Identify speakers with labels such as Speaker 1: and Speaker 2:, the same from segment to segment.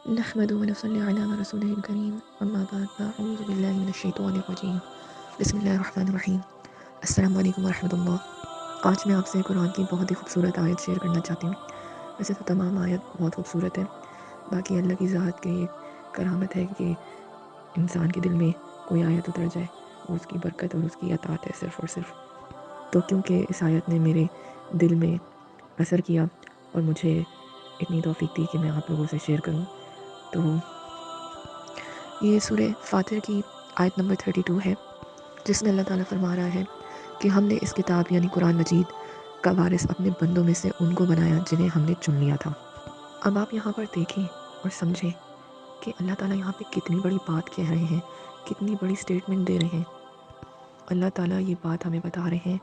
Speaker 1: نحمد و نصلی علی رسوله الکریم اما بعد فاعوذ باللہ من الشیطان الرجیم بسم اللہ الرحمن الرحیم السلام علیکم ورحمۃ اللہ۔ آج میں آپ سے قرآن کی بہت ہی خوبصورت آیت شیئر کرنا چاہتی ہوں۔ ویسے تو تمام آیت بہت خوبصورت ہے، باقی اللہ کی ذات کی ایک کرامت ہے کہ انسان کے دل میں کوئی آیت اتر جائے، وہ اس کی برکت اور اس کی عطات ہے صرف اور صرف۔ تو کیونکہ اس آیت نے میرے دل میں اثر کیا اور مجھے اتنی توفیق دی کہ میں آپ لوگوں سے شیئر کروں، تو یہ سورہ فاتر کی آیت نمبر 32 ہے، جس میں اللہ تعالیٰ فرما رہا ہے کہ ہم نے اس کتاب یعنی قرآن مجید کا وارث اپنے بندوں میں سے ان کو بنایا جنہیں ہم نے چن لیا تھا۔ اب آپ یہاں پر دیکھیں اور سمجھیں کہ اللہ تعالیٰ یہاں پہ کتنی بڑی بات کہہ رہے ہیں، کتنی بڑی سٹیٹمنٹ دے رہے ہیں۔ اللہ تعالیٰ یہ بات ہمیں بتا رہے ہیں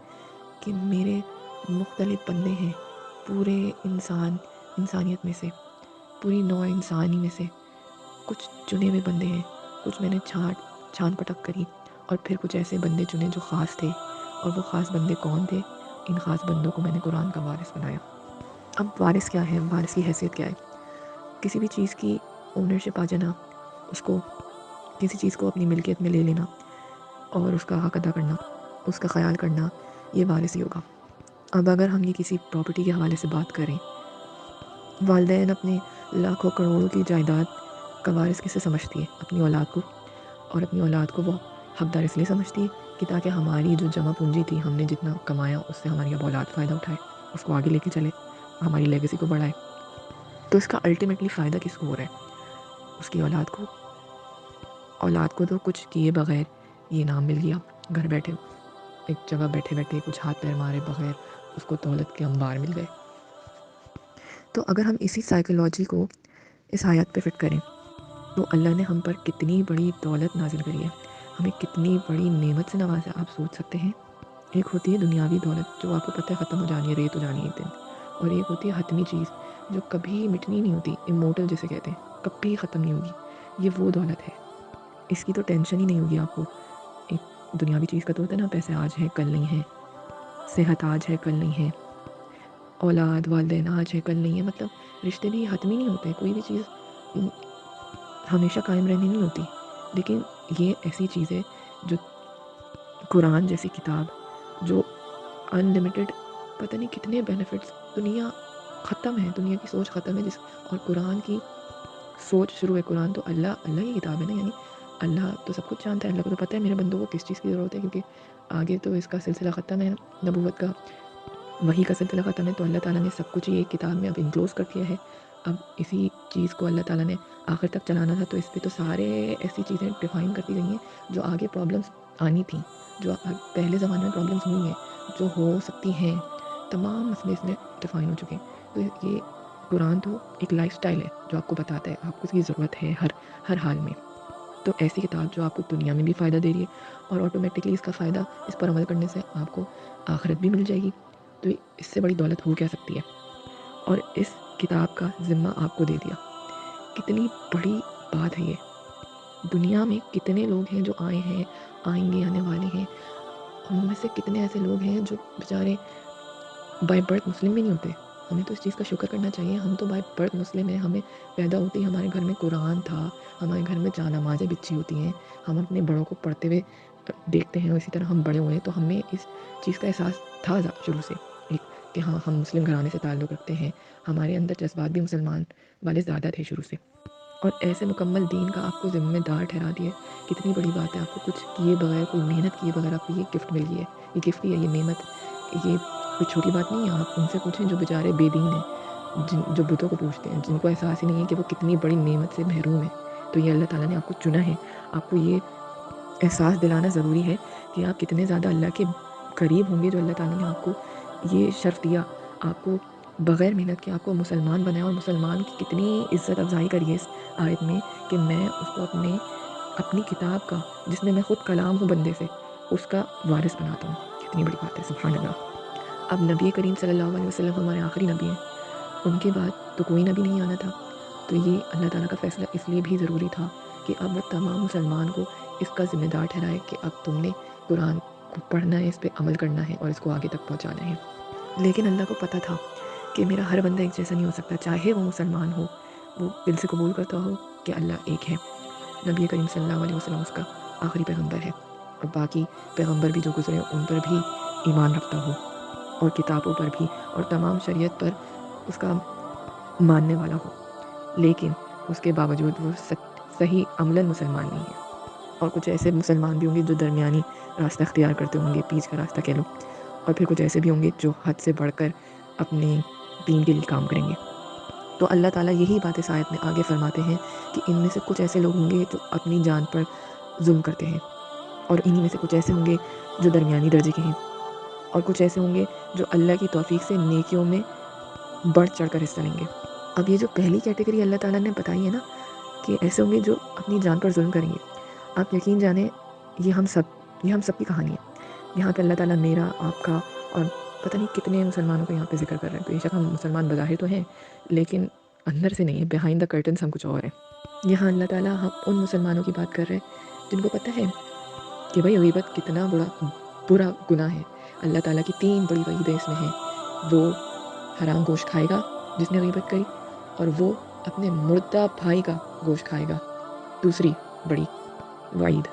Speaker 1: کہ میرے مختلف بندے ہیں، پورے انسانیت میں سے، پوری نوع انسانی میں سے کچھ چنے ہوئے بندے ہیں، کچھ میں نے چھان پٹک کری، اور پھر کچھ ایسے بندے چنے جو خاص تھے، اور وہ خاص بندے کون تھے؟ ان خاص بندوں کو میں نے قرآن کا وارث بنایا۔ اب وارث کیا ہے؟ وارث کی حیثیت کیا ہے؟ کسی بھی چیز کی اونرشپ آ جانا، اس کو کسی چیز کو اپنی ملکیت میں لے لینا اور اس کا حق ادا کرنا، اس کا خیال کرنا، یہ وارث ہی ہوگا۔ اب اگر ہم یہ کسی پراپرٹی کے حوالے سے بات کریں، والدین اپنے لاکھوں کروڑوں کی جائیداد کا وارث کسے سمجھتی ہے؟ اپنی اولاد کو، اور اپنی اولاد کو وہ حقدار اس لیے سمجھتی ہے کہ تاکہ ہماری جو جمع پونجی تھی، ہم نے جتنا کمایا اس سے ہماری اب اولاد فائدہ اٹھائے، اس کو آگے لے کے چلے، ہماری لیگیسی کو بڑھائے۔ تو اس کا الٹیمیٹلی فائدہ کس کو ہو رہا ہے؟ اس کی اولاد کو۔ اولاد کو تو کچھ کیے بغیر یہ انعام مل گیا، گھر بیٹھے ایک جگہ بیٹھے بیٹھے کچھ ہاتھ پیر مارے بغیر اس کو دولت کے انبار مل گئے۔ تو اگر ہم اسی سائیکالوجی کو اس آیت پہ فٹ کریں تو اللہ نے ہم پر کتنی بڑی دولت نازل کری ہے، ہمیں کتنی بڑی نعمت سے نوازا، آپ سوچ سکتے ہیں؟ ایک ہوتی ہے دنیاوی دولت جو آپ کو پتہ ہے ختم ہو جانی ہے، ریت ہو جانی ہے ایک دن، اور ایک ہوتی ہے حتمی چیز جو کبھی مٹنی نہیں ہوتی، امورٹل جسے کہتے ہیں، کبھی ختم نہیں ہوگی، یہ وہ دولت ہے۔ اس کی تو ٹینشن ہی نہیں ہوگی آپ کو۔ ایک دنیاوی چیز کا تو ہوتا ہے نا، پیسے آج ہے کل نہیں ہے، صحت آج ہے کل نہیں ہے، اولاد والدین آج ہے کل نہیں ہے، مطلب رشتے بھی حتمی نہیں ہوتے، کوئی بھی چیز ہمیشہ قائم رہنی نہیں ہوتی۔ لیکن یہ ایسی چیز ہے جو قرآن جیسی کتاب جو ان لمیٹڈ پتہ نہیں کتنے بینیفٹس، دنیا ختم ہے، دنیا کی سوچ ختم ہے اور قرآن کی سوچ شروع ہے۔ قرآن تو اللہ کی کتاب ہے نا، یعنی اللہ تو سب کچھ جانتا ہے، اللہ کو تو پتہ ہے میرے بندوں کو کس چیز کی ضرورت ہے، کیونکہ آگے تو اس کا سلسلہ ختم ہے، نبوت کا، وحی کا سلسلہ ختم ہے، تو اللہ تعالیٰ نے سب کچھ ہی ایک کتاب میں اب انکلوز کر دیا ہے۔ اب اسی چیز کو اللہ تعالیٰ نے آخر تک چلانا تھا، تو اس پہ تو سارے ایسی چیزیں ڈیفائن کر دی گئی ہیں جو آگے پرابلمس آنی تھیں، جو پہلے زمانے میں پرابلمس ہوئی ہیں، جو ہو سکتی ہیں، تمام مسئلے اس میں ڈیفائن ہو چکے ہیں۔ تو یہ قرآن تو ایک لائف سٹائل ہے جو آپ کو بتاتا ہے آپ کو اس کی ضرورت ہے ہر حال میں۔ تو ایسی کتاب جو آپ کو دنیا میں بھی فائدہ دے رہی ہے اور آٹومیٹکلی اس کا فائدہ اس پر عمل کرنے سے آپ کو آخرت بھی مل جائے گی، تو اس سے بڑی دولت ہو کیا سکتی ہے؟ اور اس کتاب کا ذمہ آپ کو دے دیا، کتنی بڑی بات ہے یہ۔ دنیا میں کتنے لوگ ہیں جو آئے ہیں، آئیں گے، آنے والے ہیں، ان میں سے کتنے ایسے لوگ ہیں جو بیچارے بائی برتھ مسلم بھی نہیں ہوتے۔ ہمیں تو اس چیز کا شکر کرنا چاہیے، ہم تو بائی برتھ مسلم ہیں، ہمیں پیدا ہوتے ہی ہمارے گھر میں قرآن تھا، ہمارے گھر میں جا نمازیں بچھی ہوتی ہیں، ہم اپنے بڑوں کو پڑھتے ہوئے دیکھتے ہیں، اور اسی طرح ہم بڑے ہوئے ہیں، تو ہمیں اس چیز کا احساس تھا شروع سے کہ ہاں ہم مسلم گھرانے سے تعلق رکھتے ہیں، ہمارے اندر جذبات بھی مسلمان والے زیادہ تھے شروع سے۔ اور ایسے مکمل دین کا آپ کو ذمہ دار ٹھہرا دیا، کتنی بڑی بات ہے۔ آپ کو کچھ کیے بغیر، کوئی محنت کیے بغیر آپ کو یہ گفٹ مل گئی ہے، یہ گفٹ ہی ہے، یہ نعمت، یہ کوئی چھوٹی بات نہیں ہے۔ آپ ان سے پوچھیں جو بیچارے بے دین ہیں، جو بتوں کو پوچھتے ہیں، جن کو احساس ہی نہیں ہے کہ وہ کتنی بڑی نعمت سے محروم ہے، تو یہ اللہ تعالیٰ نے آپ کو چنا ہے۔ آپ کو یہ احساس دلانا ضروری ہے کہ آپ کتنے زیادہ اللہ کے قریب ہوں گے جو اللہ تعالیٰ نے آپ کو یہ شرف دیا، آپ کو بغیر محنت کے آپ کو مسلمان بنایا، اور مسلمان کی کتنی عزت افزائی کری ہے اس آیت میں کہ میں اس کو اپنی کتاب کا، جس میں میں خود کلام ہوں بندے سے، اس کا وارث بناتا ہوں۔ کتنی بڑی بات ہے، سبحان اللہ۔ اب نبی کریم صلی اللہ علیہ وسلم ہمارے آخری نبی ہیں، ان کے بعد تو کوئی نبی نہیں آنا تھا، تو یہ اللہ تعالیٰ کا فیصلہ اس لیے بھی ضروری تھا کہ اب وہ تمام مسلمان کو اس کا ذمہ دار ٹھہرائے کہ اب تم نے قرآن کو پڑھنا ہے، اس پہ عمل کرنا ہے اور اس کو آگے تک پہنچانا ہے۔ لیکن اللہ کو پتہ تھا کہ میرا ہر بندہ ایک جیسا نہیں ہو سکتا، چاہے وہ مسلمان ہو، वो दिल से कबूल करता हो कि अल्लाह एक है, नबी करीम सल्लल्लाहु अलैहि वसल्लम उसका आखिरी पैगंबर है, और बाकी पैगंबर भी जो गुजरे उन पर भी ईमान रखता हो, और किताबों पर भी और तमाम शरीयत पर उसका मानने वाला हो, लेकिन उसके बावजूद वो सही अमलन मुसलमान नहीं है। और कुछ ऐसे मुसलमान भी होंगे जो दरमियानी रास्ता अख्तियार करते होंगे, बीच का रास्ता कह लो, और फिर कुछ ऐसे भी होंगे जो हद से बढ़कर अपने दीन के लिए काम करेंगे। तो अल्लाह ताला यही बातें इस आयत में आगे फरमाते हैं कि इनमें से कुछ ऐसे लोग होंगे जो अपनी जान पर जुल्म करते हैं, और इन्हीं में से कुछ ऐसे होंगे जो दरमियानी दर्जे के हैं, और कुछ ऐसे होंगे जो अल्लाह की तौफीक से नेकियों में बढ़ चढ़ कर हिस्सा लेंगे। अब ये जो पहली कैटेगरी अल्लाह ताला ने बताई है ना, कि ऐसे होंगे जो अपनी जान पर जुल्म करेंगे, आप यकीन जाने ये हम सब की कहानी है। यहाँ पे अल्लाह ताला मेरा, आपका और पता नहीं कितने मुसलमानों को यहाँ पे ज़िक्र कर रहे हैं। बेशक हम मुसलमान बज़ाहिर तो हैं, लेकिन अंदर से नहीं है, बिहाइंड द कर्टन्स हम कुछ और हैं। यहाँ अल्लाह ताला हम उन मुसलमानों की बात कर रहे हैं जिनको पता है कि भाई गीबत कितना बुरा गुनाह है। अल्लाह ताला की 3 बड़ी वईदें इसमें हैं। वो हराम गोश्त खाएगा जिसने गीबत करी, और वो अपने मुर्दा भाई का गोश्त खाएगा, दूसरी बड़ी वईद।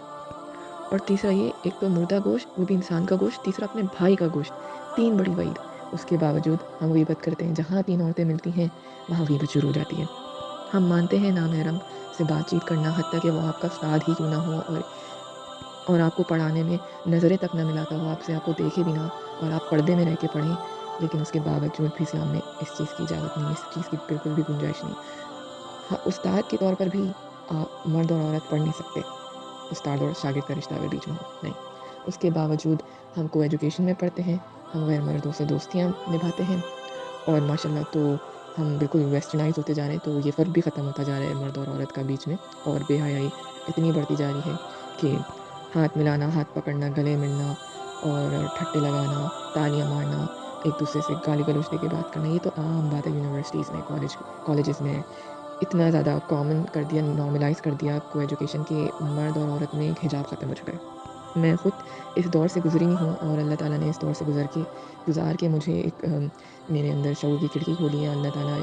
Speaker 1: और तीसरा ये, एक तो मुर्दा गोश्त, वो भी इंसान का गोश्त, तीसरा अपने भाई का गोश्त, 3 बड़ी वईद। उसके बावजूद हम गीबत करते हैं। जहाँ 3 औरतें मिलती हैं वहाँ गीबत शुरू हो जाती है। हम मानते हैं नामहरम से बातचीत करना, हत्ता कि वो आपका उस्ताद ही क्यों ना हो, और आपको पढ़ाने में नज़रें तक ना मिलाता हो आपसे, आपको देखे भी ना, और आप पर्दे में रह के पढ़ें, लेकिन उसके बावजूद भी इस्लाम में इस चीज़ की इजाज़त नहीं है, इस चीज़ की बिल्कुल भी गुंजाइश नहीं। हाँ, उस्ताद के तौर पर भी मर्द और औरत पढ़ नहीं सकते, उस्ताद और शागिर्द का रिश्ता अगर बीच में हो, नहीं। उसके बावजूद हम को एजुकेशन में पढ़ते हैं, हम गैर मर्दों से दोस्तियाँ निभाते हैं, और माशाल्लाह तो हम बिल्कुल वेस्टर्नाइज़ होते जा रहे हैं। तो ये फ़र्क भी ख़त्म होता जा रहा है मर्द और औरत का बीच में, और बेहयाई इतनी बढ़ती जा रही है कि हाथ मिलाना, हाथ पकड़ना, गले मिलना, और ठट्टे लगाना, तालियाँ मारना, एक दूसरे से गाली गलौज दे के बात करना, ये तो आम बात है। यूनिवर्सिटीज़ में, कॉलेजेस में इतना ज़्यादा कॉमन कर दिया, नॉर्मलाइज़ कर दिया को एजुकेशन के, मर्द और औरत में एक हिजाब ख़त्म हो चुका है। मैं ख़ुद इस दौर से गुज़री हूँ, और अल्लाह ताला ने इस दौर से गुज़ार के मुझे एक मेरे अंदर शऊर की खिड़की खोली है। अल्लाह ताला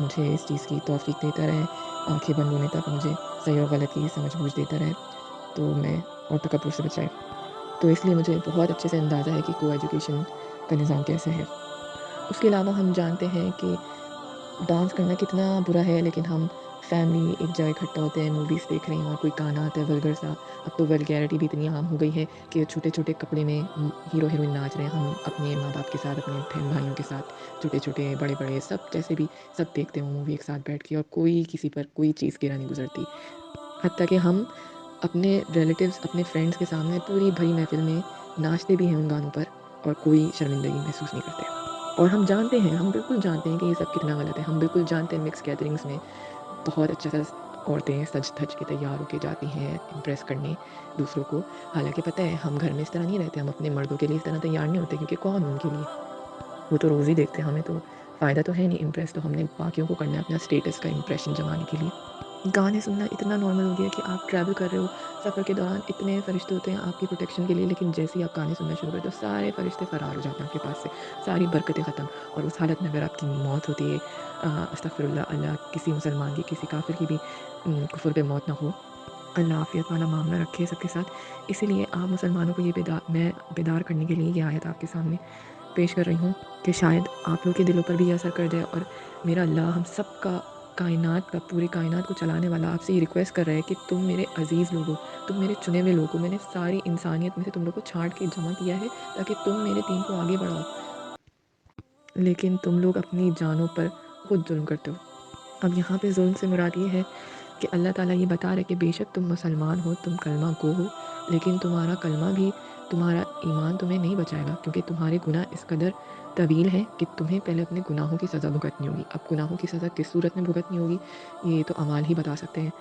Speaker 1: मुझे इस चीज़ की तौफ़ीक देता रहे, आँखें बंद होने तक मुझे सही और गलत की समझ बूझ देता रहे, तो मैं और तकब्बुर से बचाए। तो इसलिए मुझे बहुत अच्छे से अंदाज़ा है कि को एजुकेशन का निज़ाम कैसा है। उसके अलावा हम जानते हैं कि डांस करना कितना बुरा है, लेकिन हम फैमिली एक जगह इकट्ठा होते हैं, मूवीज़ देख रहे हैं, और कोई गाना आता है वल्गर सा। अब तो वल्गैरिटी भी इतनी आम हो गई है कि छोटे-छोटे कपड़े में हीरो हीरोइन नाच रहे हैं। हम अपने माँ-बाप के साथ, अपने बहन भाइयों के साथ, छोटे-छोटे, बड़े-बड़े, सब जैसे भी सब देखते हैं वो मूवी एक साथ बैठ के, और कोई किसी पर कोई चीज़ गिरा नहीं गुज़रती। हत्ता कि हम अपने रिलेटिव्स, अपने फ्रेंड्स के सामने पूरी भरी महफ़िल में नाचते भी हैं उन गानों पर, और कोई शर्मिंदगी महसूस नहीं करते। और हम जानते हैं, हम बिल्कुल जानते हैं कि ये सब कितना गलत है। हम बिल्कुल जानते हैं मिक्स गैदरिंग्स में बहुत अच्छा सा औरतें सज-धज के तैयार होके जाती हैं इम्प्रेस करने दूसरों को। हालाँकि पता है हम घर में इस तरह नहीं रहते, हम अपने मर्दों के लिए इस तरह तैयार नहीं होते, क्योंकि कौन उनके लिए? वो तो रोज़ ही देखते हैं, हमें तो फ़ायदा तो है नहीं, इम्प्रेस तो हमने बाकियों को करना है अपना स्टेटस का इम्प्रेशन जमाने के लिए। गाने सुनना इतना नॉर्मल हो गया कि आप ट्रैवल कर रहे हो, सफ़र के दौरान इतने फ़रिश्ते होते हैं आपकी प्रोटेक्शन के लिए, लेकिन जैसे ही आप गाने सुनना शुरू करते हो सारे फ़रिश्ते फ़रार हो जाते हैं आपके पास से, सारी बरकतें ख़त्म। और उस हालत में अगर आपकी मौत होती है, अस्तग़फ़िरुल्लाह, अल्लाह किसी मुसलमान की, किसी काफ़िर की भी कुफ़्र पे मौत ना हो, अल्लाह आफ़ियत वाला मामला रखे सबके साथ। इसीलिए आप मुसलमानों को ये बेदार करने के लिए ये आयत आपके सामने पेश कर रही हूँ कि शायद आप लोग के दिलों पर भी ये असर कर जाए। और मेरा अल्लाह हम सब का, कायनात का, पूरी कायनात को चलाने वाला आपसे ये रिक्वेस्ट कर रहा है कि तुम मेरे अज़ीज़ लोग हो, तुम मेरे चुने हुए लोग हो। मैंने सारी इंसानियत में से तुम लोग को छाँट के जमा किया है ताकि तुम मेरे दीन को आगे बढ़ाओ, लेकिन तुम लोग अपनी जानों पर खुद जुल्म करते हो। अब यहाँ पे जुल्म से मुराद ये है कि अल्लाह ताला ये बता रहा है कि बेशक तुम मुसलमान हो, तुम कलमा गो हो, लेकिन तुम्हारा कलमा भी, तुम्हारा ईमान तुम्हें नहीं बचाएगा, क्योंकि तुम्हारे गुनाह इस कदर तवील हैं कि तुम्हें पहले अपने गुनाहों की सज़ा भुगतनी होगी। अब गुनाहों की सज़ा किस सूरत में भुगतनी होगी, ये तो अमाल ही बता सकते हैं,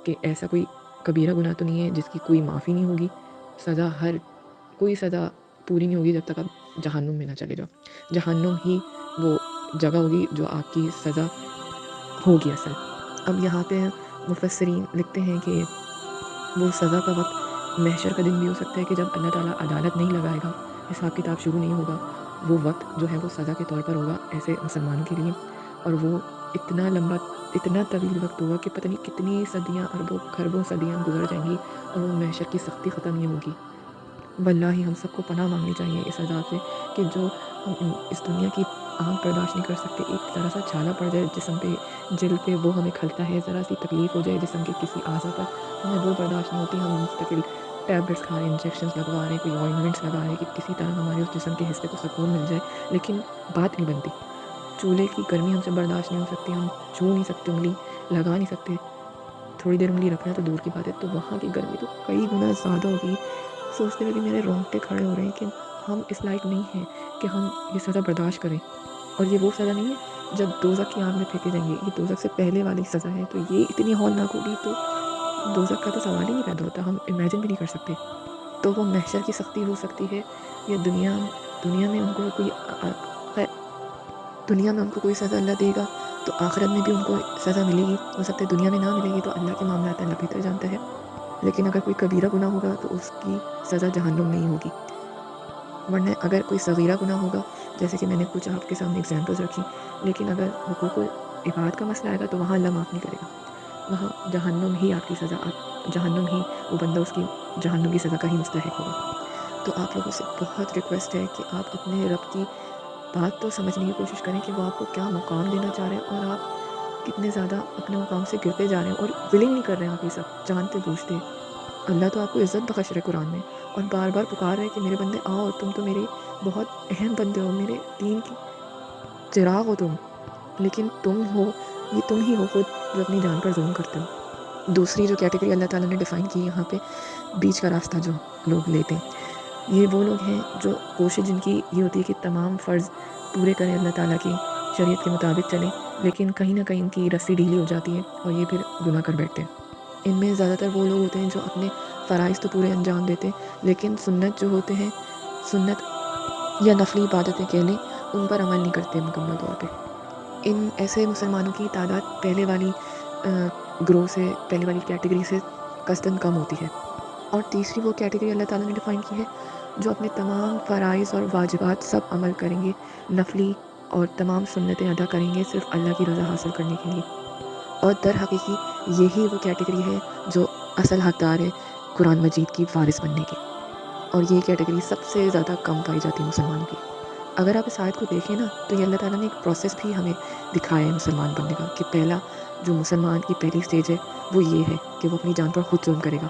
Speaker 1: कि ऐसा कोई कबीरा गुनाह तो नहीं है जिसकी कोई माफ़ी नहीं होगी। कोई सज़ा पूरी नहीं होगी जब तक आप जहन्नुम में ना चले जाओ। जहन्नुम ही वो जगह होगी जो आपकी सज़ा होगी असल। अब यहाँ पे मुफस्सिरीन लिखते हैं कि वो सज़ा का वक़्त महशर का दिन भी हो सकता है, कि जब अल्लाह ताला अदालत नहीं लगाएगा, हिसाब किताब शुरू नहीं होगा, वो वक़्त जो है वो सज़ा के तौर पर होगा ऐसे मुसलमानों के लिए। और वो इतना लंबा इतना तवील वक्त होगा कि पता नहीं कितनी सदियाँ, अरबों खरबों सदियाँ गुजर जाएंगी और वो महशर की सख्ती ख़त्म नहीं होगी। वल्लाही हम सबको पनाह मांगनी चाहिए इस अज़ाब से कि जो हम इस दुनिया की आग बर्दाश्त नहीं कर सकते। एक ज़रा सा छाला पड़ जाए जिस्म पे, जिल पे, वो हमें खलता है। ज़रा सी तकलीफ़ हो जाए जिस्म के किसी आज़ा पर, हमें वो बर्दाश्त नहीं होती। हम मुस्तकिल टैबलेट्स खा रहे हैं, इंजेक्शंस लगवा रहे हैं, कोई ऑइंटमेंट्स लगा रहे हैं कि किसी तरह हमारे उस जिस्म के हिस्से को सुकून मिल जाए, लेकिन बात नहीं बनती। चूल्हे की गर्मी हमसे बर्दाश्त नहीं हो सकती, हम छू नहीं सकते, उंगली लगा नहीं सकते, थोड़ी देर उंगली रखना तो दूर की बात है, तो वहाँ की गर्मी तो कई गुना ज़्यादा होगी। सोचते हुए भी मेरे रोंगटे खड़े हो रहे हैं कि हम इस लायक नहीं हैं कि हम ये सज़ा बर्दाश्त करें। और ये वो सज़ा नहीं है जब दोज़ख की आग में फेंके जाएंगे, ये दोज़ख से पहले वाली सज़ा है। तो ये इतनी हौलनाक होगी तो दोज़ख का तो सवाल ही नहीं पैदा होता, हम इमेजिन भी नहीं कर सकते। तो वो महशर की सख्ती हो सकती है या दुनिया दुनिया में उनको कोई दुनिया में उनको कोई सज़ा अल्लाह देगा तो आखिरत में भी उनको सज़ा मिलेगी। हो सकता है दुनिया में ना मिलेगी, तो अल्लाह के मामला अल्लाह बेहतर जानता है। लेकिन अगर कोई कबीरा गुनाह होगा तो उसकी सज़ा जहन्नुम नहीं होगी। वरना अगर कोई सगीरा गुनाह होगा, जैसे कि मैंने कुछ आपके सामने एग्जांपल्स रखी, लेकिन अगर हुकूकुल इबाद का मसला आएगा तो वहाँ अल्लाह माफ़ नहीं करेगा। वहाँ जहन्नुम ही आपकी सज़ा, जहन्नुम ही वो बंदा उसकी जहन्नुम की सज़ा का ही मुस्तहिक होगा। तो आप लोगों से बहुत रिक्वेस्ट है कि आप अपने रब की बात तो समझने की कोशिश करें कि वो आपको क्या मुकाम देना चाह रहे हैं और आप कितने ज़्यादा अपने मुकाम से गिरते जा रहे हैं और विलिंग नहीं कर रहे हैं आप ये सब जानते बूझते। अल्लाह तो आपको इज़्ज़त बख्श रहा है कुरान में और बार बार पुकार रहे हैं कि मेरे बंदे आओ, तुम तो मेरे बहुत अहम बंदे हो, मेरे दीन की चिराग हो तुम, लेकिन ये तुम ही हो खुद जो अपनी जान पर जुल्म करते हो। दूसरी जो कैटेगरी अल्लाह ताला ने डिफ़ाइन की यहाँ पे, बीच का रास्ता जो लोग लेते हैं, ये वो लोग हैं जो कोशिश जिनकी ये होती है कि तमाम फ़र्ज़ पूरे करें, अल्लाह ताला की शरीयत के मुताबिक चलें, लेकिन कहीं ना कहीं इनकी रस्सी ढीली हो जाती है और ये फिर गुनाह कर बैठते हैं। इनमें ज़्यादातर वो लोग होते हैं जो अपने फ़राइज़ तो पूरे अंजाम देते हैं, लेकिन सुन्नत जो होते हैं, सुन्नत या नफली इबादतें कह लें, उन पर अमल नहीं करते मुकम्मल तौर पे। इन ऐसे मुसलमानों की तादाद पहले वाली ग्रोह से, पहले वाली कैटेगरी से कस्दन कम होती है। और तीसरी वो कैटेगरी अल्लाह ताला ने डिफ़ाइन की है जो अपने तमाम फ़राइज़ और वाजिबात सब अमल करेंगे, नफली और तमाम सुन्नतें अदा करेंगे सिर्फ़ अल्लाह की रज़ा हासिल करने के लिए। और दर हकीकी यही वो कैटेगरी है जो असल हकदार है कुरान मजीद की वारिस बनने की, और ये कैटेगरी सबसे ज़्यादा कम पाई जाती है मुसलमानों की। अगर आप इस आयत को देखें ना, तो ये अल्लाह ताला ने एक प्रोसेस भी हमें दिखाया है मुसलमान बनने का, कि पहला जो मुसलमान की पहली स्टेज है वो ये है कि वो अपनी जान पर खुद जुल्म करेगा।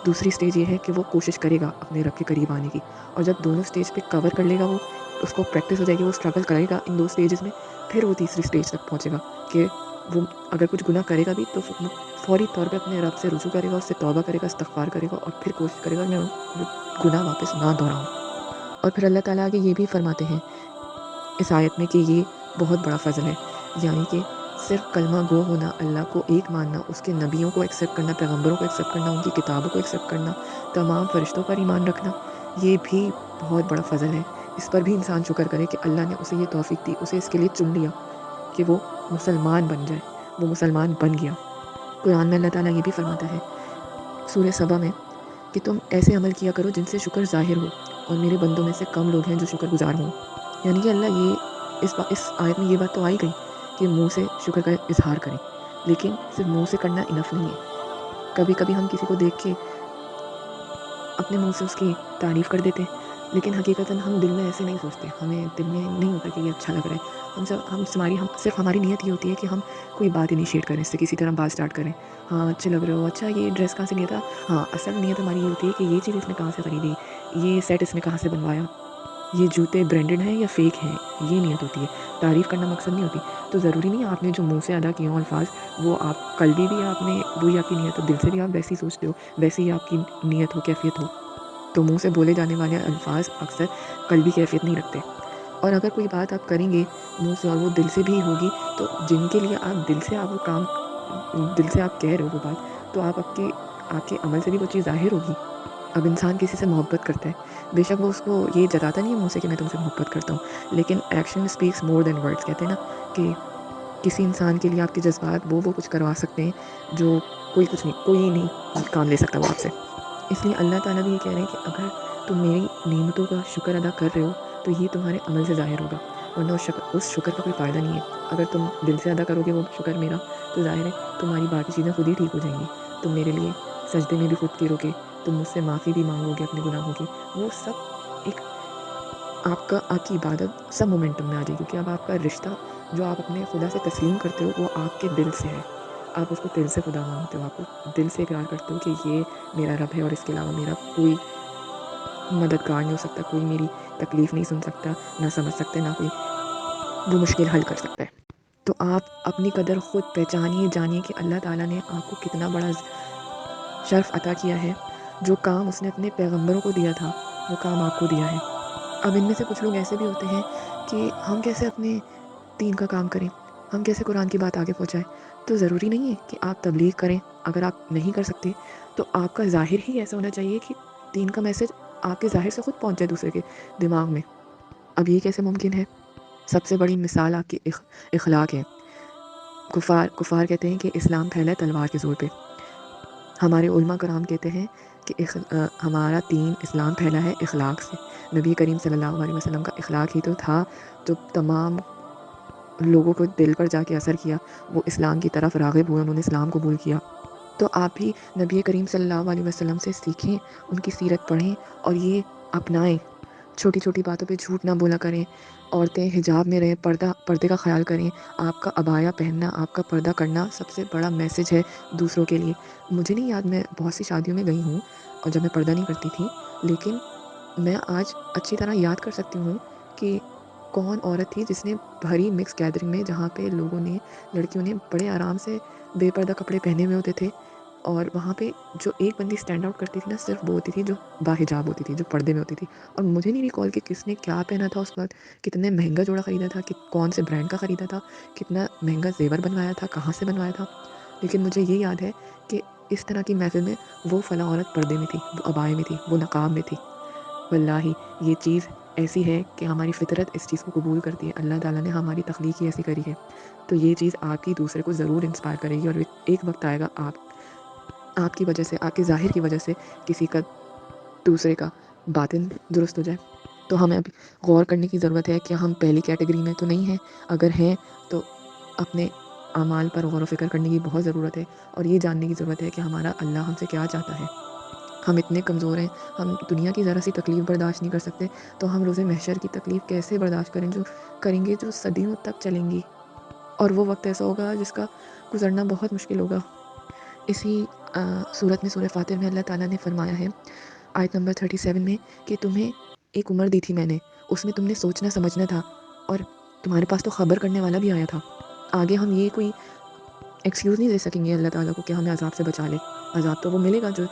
Speaker 1: दूसरी स्टेज ये है कि वो कोशिश करेगा अपने रब के करीब आने की, और जब दोनों स्टेज पे कवर कर लेगा, वो उसको प्रैक्टिस हो जाएगी, वो स्ट्रगल करेगा इन दो स्टेजेस में, फिर वो तीसरी स्टेज तक पहुँचेगा कि वो अगर कुछ गुनाह करेगा भी तो फ़ौरी तौर पे अपने रब से रुजू करेगा, उससे तौबा करेगा, इस्तिग़फ़ार करेगा और फिर कोशिश करेगा मैं वो गुनाह वापस ना दोहराऊँ। और फिर अल्लाह ताला आगे ये भी फरमाते हैं इस आयत में कि ये बहुत बड़ा फ़ज़ल है, यानी कि सिर्फ़ कलमा गो होना, अल्लाह को एक मानना, उसके नबियों को एक्सेप्ट करना, पैगम्बरों को एक्सेप्ट करना, उनकी किताबों को एक्सेप्ट करना, तमाम फ़रिश्तों पर ईमान रखना, ये भी बहुत बड़ा फ़ज़ल है। इस पर भी इंसान शुक्र करे कि अल्लाह ने उसे ये तौफ़ीक दी, उसे इसके लिए चुन लिया कि वो मुसलमान बन जाए, वो मुसलमान बन गया। कुरान में अल्लाह ताला ये भी फरमाता है सूरह सबा में कि तुम ऐसे अमल किया करो जिनसे शुक्र ज़ाहिर हो, और मेरे बंदों में से कम लोग हैं जो शुक्रगुज़ार हों। यानी कि अल्लाह ये इस आयत में ये बात तो आई गई कि मुँह से शुक्र का इज़हार करें, लेकिन सिर्फ मुँह से करना इनफ नहीं है। कभी कभी हम किसी को देख के अपने मुँह से उसकी तारीफ़ कर देते हैं, लेकिन हकीकतन हम दिल में ऐसे नहीं सोचते, हमें दिल में नहीं होता कि ये अच्छा लग रहा है। हम सिर्फ हमारी नीयत ये होती है कि हम कोई बात इनिशिएट करें, इससे किसी तरह बात स्टार्ट करें। हाँ, अच्छे लग रहे हो, अच्छा ये ड्रेस कहाँ से लिया था? हाँ, असल नीयत हमारी ये होती है कि ये चीज़ इसने कहाँ से ख़रीदी, ये सेट इसने कहाँ से बनवाया, ये जूते ब्रांडेड हैं या फ़ेक हैं, ये नीयत होती है। तारीफ़ करना मकसद नहीं होती। तो ज़रूरी नहीं है आपने जो मुँह से अदा किए हों अल्फ़ाज़, वो आप कल्बी भी आपने वही आपकी नीयत हो, दिल से भी आप वैसे ही सोचते हो, वैसे ही आपकी नीयत हो, कैफ़ियत हो। तो मुँह से बोले जाने वाले अल्फ़ाज़ अक्सर कल्बी कैफ़ियत नहीं रखते। और अगर कोई बात आप करेंगे मुँह से और वो दिल से भी होगी, तो जिनके लिए आप दिल से वो काम दिल से आप कह रहे हो वो बात, तो आपके अमल से भी वो चीज़ ज़ाहिर होगी। अब इंसान किसी से मोहब्बत करता है, बेशक वो उसको ये जताता नहीं है मुँह से कि मैं तुमसे मोहब्बत करता हूँ, लेकिन action speaks more than words, कहते हैं ना कि किसी इंसान के लिए आपके जज़्बात वो कुछ करवा सकते हैं जो कोई नहीं काम ले सकता वो आपसे। इसलिए अल्लाह ताला भी ये कह रहे हैं कि अगर तुम मेरी नेमतों का शुक्र अदा कर रहे हो, तो ये तुम्हारे अमल से ज़ाहिर होगा, वरना उस शुक्र का कोई फ़ायदा नहीं है। اگر تم دل سے ادا کرو گے وہ شکر میرا تو ظاہر ہے تمہاری باقی چیزیں خود ہی ٹھیک ہو جائیں گی. تم میرے لیے سجدے میں بھی خود گرو گے, تم مجھ سے معافی بھی مانگو گے اپنے گناہوں کی. وہ سب ایک آپ کی عبادت سب مومنٹم میں آ جائے گی, کیونکہ اب آپ کا رشتہ جو آپ اپنے خدا سے تسلیم کرتے ہو وہ آپ کے دل سے ہے. آپ اس کو دل سے خدا مانگتے ہو, آپ کو دل سے اقرار کرتے ہو کہ یہ میرا رب ہے اور اس کے علاوہ میرا کوئی مددگار نہیں ہو سکتا, کوئی میری تکلیف نہیں سن سکتا, نہ سمجھ سکتا, نہ کوئی وہ مشکل حل کر سکتا ہے. تو آپ اپنی قدر خود پہچانیے, جانیے کہ اللہ تعالیٰ نے آپ کو کتنا بڑا شرف عطا کیا ہے. جو کام اس نے اپنے پیغمبروں کو دیا تھا وہ کام آپ کو دیا ہے. اب ان میں سے کچھ لوگ ایسے بھی ہوتے ہیں کہ ہم کیسے اپنے دین کا کام کریں, ہم کیسے قرآن کی بات آگے پہنچائیں. تو ضروری نہیں ہے کہ آپ تبلیغ کریں, اگر آپ نہیں کر سکتے تو آپ کا ظاہر ہی ایسا ہونا چاہیے کہ دین کا میسج آپ کے ظاہر سے خود پہنچ جائے دوسرے کے دماغ میں. اب یہ کیسے ممکن ہے؟ سب سے بڑی مثال آپ کی اخلاق ہے. کفار کہتے ہیں کہ اسلام پھیلا ہے تلوار کے زور پہ. ہمارے علماء کرام کہتے ہیں کہ ہمارا دین اسلام پھیلا ہے اخلاق سے. نبی کریم صلی اللہ علیہ وسلم کا اخلاق ہی تو تھا جو تمام لوگوں کو دل پر جا کے اثر کیا. وہ اسلام کی طرف راغب ہوئے, انہوں نے اسلام قبول کیا. تو آپ بھی نبی کریم صلی اللہ علیہ وسلم سے سیکھیں, ان کی سیرت پڑھیں اور یہ اپنائیں. چھوٹی چھوٹی باتوں پہ جھوٹ نہ بولا کریں. عورتیں حجاب میں رہیں, پردے کا خیال کریں. آپ کا عبایا پہننا, آپ کا پردہ کرنا سب سے بڑا میسج ہے دوسروں کے لیے. مجھے نہیں یاد, میں بہت سی شادیوں میں گئی ہوں اور جب میں پردہ نہیں کرتی تھی, لیکن میں آج اچھی طرح یاد کر سکتی ہوں کہ کون عورت تھی جس نے بھری مکس گیدرنگ میں, جہاں پہ لوگوں نے, لڑکیوں نے بڑے آرام سے بے پردہ کپڑے پہنے ہوئے ہوتے تھے, اور وہاں پہ جو ایک بندی اسٹینڈ آؤٹ کرتی تھی نا, صرف وہ ہوتی تھی جو باحجاب ہوتی تھی, جو پردے میں ہوتی تھی. اور مجھے نہیں ریکال کہ کس نے کیا پہنا تھا اس وقت, کتنے مہنگا جوڑا خریدا تھا, کہ کون سے برانڈ کا خریدا تھا, کتنا مہنگا زیور بنوایا تھا, کہاں سے بنوایا تھا. لیکن مجھے یہ یاد ہے کہ اس طرح کی محفل میں وہ فلاں عورت پردے میں تھی, وہ عبائے میں تھی, وہ نقاب میں تھی. واللہ یہ چیز ایسی ہے کہ ہماری فطرت اس چیز کو قبول کرتی ہے. اللہ تعالیٰ نے ہماری تخلیق ہی ایسی کری ہے. تو یہ چیز آپ کی دوسرے کو ضرور انسپائر کرے گی, اور ایک وقت آئے گا آپ کی وجہ سے, آپ کے ظاہر کی وجہ سے کسی کا, دوسرے کا باطن درست ہو جائے. تو ہمیں اب غور کرنے کی ضرورت ہے کہ ہم پہلی کیٹیگری میں تو نہیں ہیں. اگر ہیں تو اپنے اعمال پر غور و فکر کرنے کی بہت ضرورت ہے, اور یہ جاننے کی ضرورت ہے کہ ہمارا اللہ ہم سے کیا چاہتا ہے. ہم اتنے کمزور ہیں, ہم دنیا کی ذرا سی تکلیف برداشت نہیں کر سکتے, تو ہم روز محشر کی تکلیف کیسے برداشت کریں گے جو صدیوں تک چلیں گی. اور وہ وقت ایسا ہوگا جس کا گزرنا بہت مشکل ہوگا. اسی صورت میں سورہ فاتر میں اللہ تعالیٰ نے فرمایا ہے آیت نمبر 37 میں کہ تمہیں ایک عمر دی تھی میں نے, اس میں تم نے سوچنا سمجھنا تھا, اور تمہارے پاس تو خبر کرنے والا بھی آیا تھا. آگے ہم یہ کوئی ایکسکیوز نہیں دے سکیں گے اللہ تعالیٰ کو کہ ہمیں عذاب سے بچا لے. عذاب تو وہ ملے گا, جو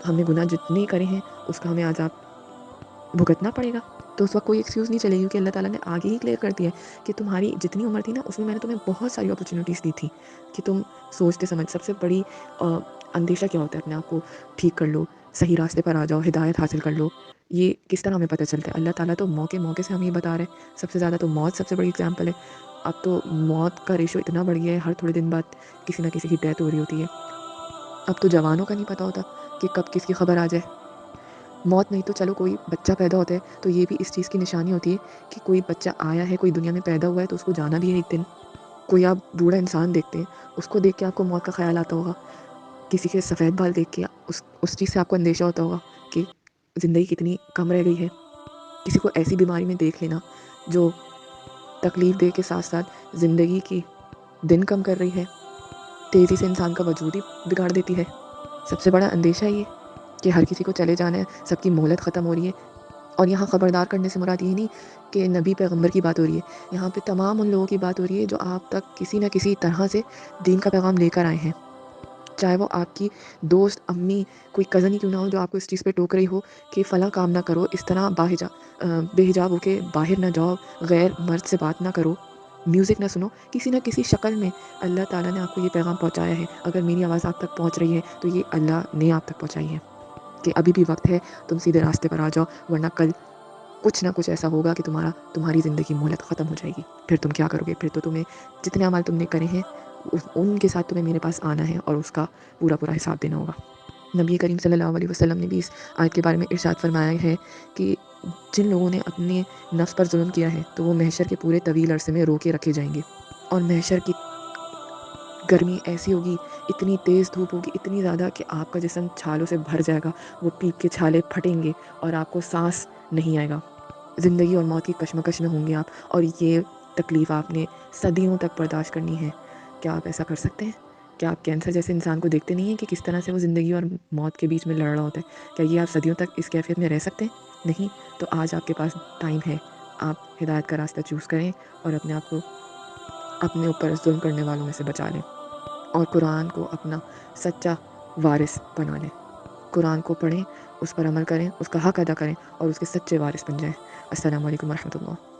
Speaker 1: ہم نے گناہ جتنے کرے ہیں اس کا ہمیں عذاب بھگتنا پڑے گا. تو اس وقت کوئی ایکسکیوز نہیں چلے گی, کیونکہ اللہ تعالیٰ نے آگے ہی کلیئر کر دیا ہے کہ تمہاری جتنی عمر تھی نا, اس میں نے تمہیں بہت ساری اپرچونیٹیز دی تھی کہ تم سوچتے سمجھ. سب سے بڑی اندیشہ کیا ہوتا ہے, اپنے آپ کو ٹھیک کر لو, صحیح راستے پر آ جاؤ, ہدایت حاصل کر لو. یہ کس طرح ہمیں پتہ چلتا ہے؟ اللہ تعالیٰ تو موقع سے ہمیں یہ بتا رہے ہیں. سب سے زیادہ تو موت سب سے بڑی اگزامپل ہے. اب تو موت کا ریشو اتنا بڑھ گیا ہے, ہر تھوڑے دن بعد کسی نہ کسی کی ڈیتھ ہو رہی ہوتی ہے. اب تو جوانوں کا نہیں پتہ ہوتا کہ کب کس کی خبر آ جائے. موت نہیں تو چلو کوئی بچہ پیدا ہوتا ہے تو یہ بھی اس چیز کی نشانی ہوتی ہے کہ کوئی بچہ آیا ہے, کوئی دنیا میں پیدا ہوا ہے, تو اس کو جانا بھی ہے ایک دن. کوئی آپ بوڑھا انسان دیکھتے ہیں, اس کو دیکھ کے آپ کو موت کا خیال آتا ہوگا. کسی کے سفید بال دیکھ کے اس چیز سے آپ کو اندیشہ ہوتا ہوگا کہ زندگی کتنی کم رہ گئی ہے. کسی کو ایسی بیماری میں دیکھ لینا جو تکلیف دے کے ساتھ ساتھ زندگی کی دن کم کر رہی ہے, تیزی سے انسان کا وجود ہی بگاڑ دیتی ہے. سب سے بڑا اندیشہ یہ کہ ہر کسی کو چلے جانا ہے, سب کی مہلت ختم ہو رہی ہے. اور یہاں خبردار کرنے سے مراد یہ نہیں کہ نبی پیغمبر کی بات ہو رہی ہے, یہاں پہ تمام ان لوگوں کی بات ہو رہی ہے جو آپ تک کسی نہ کسی طرح سے دین کا پیغام لے کر آئے ہیں. چاہے وہ آپ کی دوست, امی, کوئی کزن ہی کیوں نہ ہو جو آپ کو اس چیز پہ ٹوک رہی ہو کہ فلاں کام نہ کرو, اس طرح بے حجاب ہو کے باہر نہ جاؤ, غیر مرد سے بات نہ کرو, میوزک نہ سنو. کسی نہ کسی شکل میں اللہ تعالیٰ نے آپ کو یہ پیغام پہنچایا ہے. اگر میری آواز آپ تک پہنچ رہی ہے تو یہ اللہ نے آپ تک پہنچائی ہے کہ ابھی بھی وقت ہے, تم سیدھے راستے پر آ جاؤ, ورنہ کل کچھ نہ کچھ ایسا ہوگا کہ تمہاری زندگی مہلت ختم ہو جائے گی. پھر تم کیا کرو گے؟ پھر تو تمہیں جتنے اعمال تم نے کرے ہیں ان کے ساتھ تمہیں میرے پاس آنا ہے اور اس کا پورا حساب دینا ہوگا. نبی کریم صلی اللہ علیہ وسلم نے بھی اس آیت کے بارے میں ارشاد فرمایا ہے کہ جن لوگوں نے اپنے نفس پر ظلم کیا ہے تو وہ محشر کے پورے طویل عرصے میں رو کے رکھے جائیں گے. اور محشر کی گرمی ایسی ہوگی، اتنی تیز دھوپ ہوگی، اتنی زیادہ کہ آپ کا جسم چھالوں سے بھر جائے گا، وہ پیپ کے چھالے پھٹیں گے اور آپ کو سانس نہیں آئے گا۔ زندگی اور موت کی کشمکش میں ہوں گے آپ، اور یہ تکلیف آپ نے صدیوں تک برداشت کرنی ہے۔ کیا آپ ایسا کر سکتے ہیں؟ کیا آپ کینسر جیسے انسان کو دیکھتے نہیں ہیں کہ کس طرح سے وہ زندگی اور موت کے بیچ میں لڑ رہا ہوتا ہے؟ کیا یہ آپ صدیوں تک اس کیفیت میں رہ سکتے ہیں؟ نہیں۔ تو آج آپ کے پاس ٹائم ہے، آپ ہدایت کا راستہ چوز کریں اور اپنے آپ کو اپنے اوپر ظلم کرنے والوں میں سے بچا لیں، اور قرآن کو اپنا سچا وارث بنا لیں۔ قرآن کو پڑھیں، اس پر عمل کریں، اس کا حق ادا کریں اور اس کے سچے وارث بن جائیں۔ السلام علیکم ورحمۃ اللہ۔